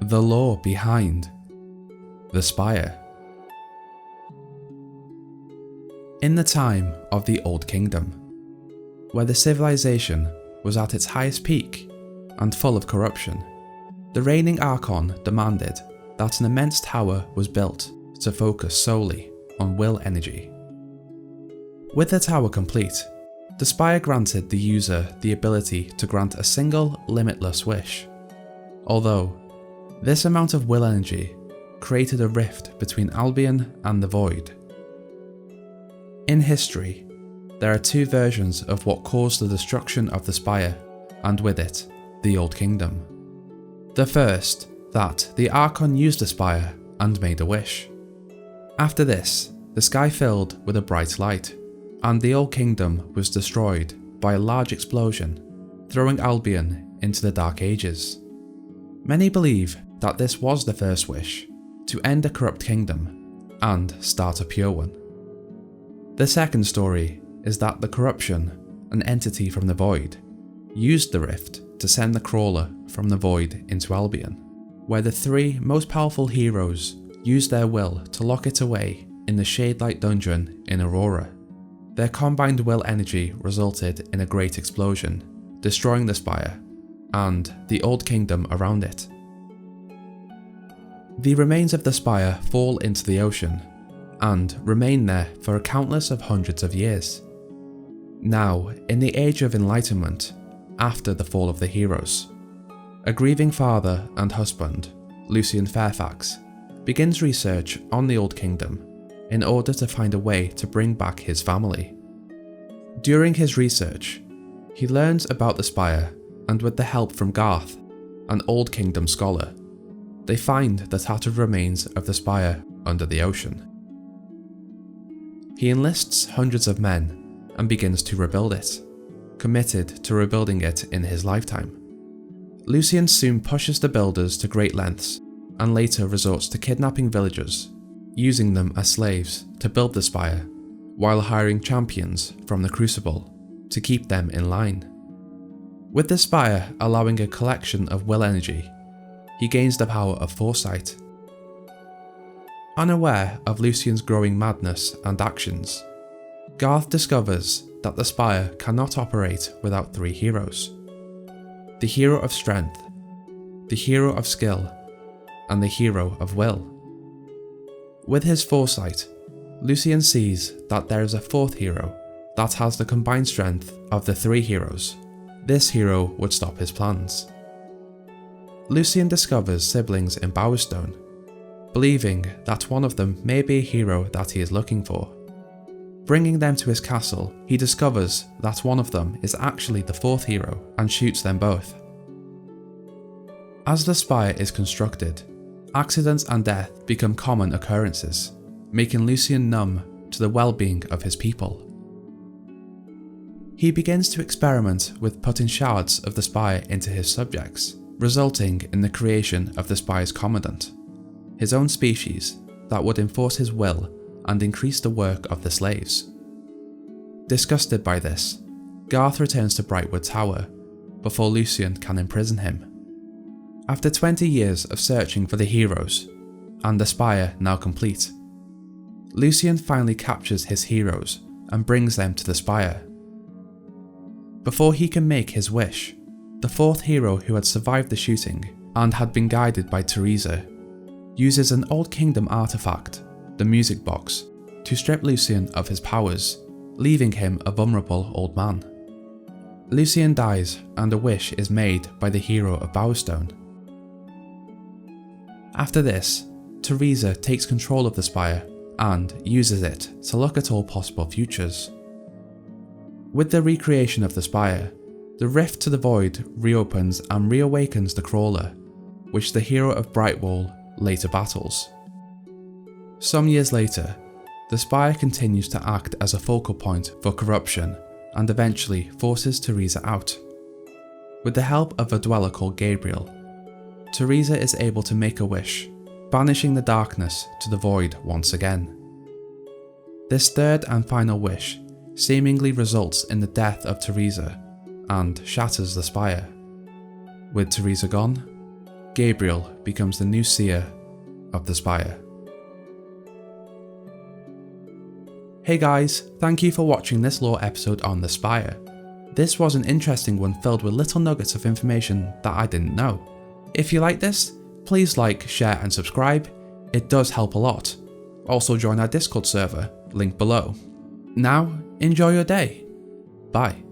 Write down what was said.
the lore behind the Spire. In the time of the Old Kingdom, where the civilization was at its highest peak and full of corruption, the reigning Archon demanded that an immense tower was built to focus solely on will energy. With the tower complete, the Spire granted the user the ability to grant a single limitless wish. Although, this amount of will energy created a rift between Albion and the Void. In history, there are two versions of what caused the destruction of the Spire, and with it, the Old Kingdom. The first, that the Archon used the Spire and made a wish. After this, the sky filled with a bright light, and the Old Kingdom was destroyed by a large explosion, throwing Albion into the Dark Ages. Many believe that this was the first wish, to end a corrupt kingdom and start a pure one. The second story is that the corruption, an entity from the Void, used the rift to send the crawler from the Void into Albion, where the three most powerful heroes used their will to lock it away in the Shadelight dungeon in Aurora. Their combined will energy resulted in a great explosion, destroying the Spire and the Old Kingdom around it. The remains of the Spire fall into the ocean and remain there for a countless of hundreds of years. Now, in the Age of Enlightenment, after the fall of the heroes, a grieving father and husband, Lucian Fairfax, begins research on the Old Kingdom in order to find a way to bring back his family. During his research, he learns about the Spire, and with the help from Garth, an Old Kingdom scholar, they find the tattered remains of the Spire under the ocean. He enlists hundreds of men and begins to rebuild it, committed to rebuilding it in his lifetime. Lucian soon pushes the builders to great lengths and later resorts to kidnapping villagers, using them as slaves to build the Spire, while hiring champions from the Crucible to keep them in line. With the Spire allowing a collection of will energy, he gains the power of foresight. Unaware of Lucian's growing madness and actions, Garth discovers that the Spire cannot operate without three heroes: the hero of strength, the hero of skill, and the hero of will. With his foresight, Lucian sees that there is a fourth hero that has the combined strength of the three heroes. This hero would stop his plans. Lucian discovers siblings in Bowerstone, believing that one of them may be a hero that he is looking for. Bringing them to his castle, he discovers that one of them is actually the fourth hero and shoots them both. As the Spire is constructed, accidents and death become common occurrences, making Lucian numb to the well-being of his people. He begins to experiment with putting shards of the Spire into his subjects, resulting in the creation of the Spire's Commandant, his own species that would enforce his will and increase the work of the slaves. Disgusted by this, Garth returns to Brightwood Tower before Lucian can imprison him. After 20 years of searching for the heroes, and the Spire now complete, Lucian finally captures his heroes and brings them to the Spire. Before he can make his wish, the fourth hero who had survived the shooting and had been guided by Teresa uses an Old Kingdom artifact, the music box, to strip Lucian of his powers, leaving him a vulnerable old man. Lucian dies and a wish is made by the hero of Bowerstone. After this, Teresa takes control of the Spire and uses it to look at all possible futures. With the recreation of the Spire, the rift to the Void reopens and reawakens the Crawler, which the hero of Brightwall later battles. Some years later, the Spire continues to act as a focal point for corruption and eventually forces Teresa out. With the help of a dweller called Gabriel, Teresa is able to make a wish, banishing the darkness to the Void once again. This third and final wish seemingly results in the death of Teresa and shatters the Spire. With Teresa gone, Gabriel becomes the new seer of the Spire. Hey guys, thank you for watching this lore episode on the Spire. This was an interesting one filled with little nuggets of information that I didn't know. If you like this, please like, share and subscribe, it does help a lot. Also join our Discord server, link below. Now, enjoy your day. Bye.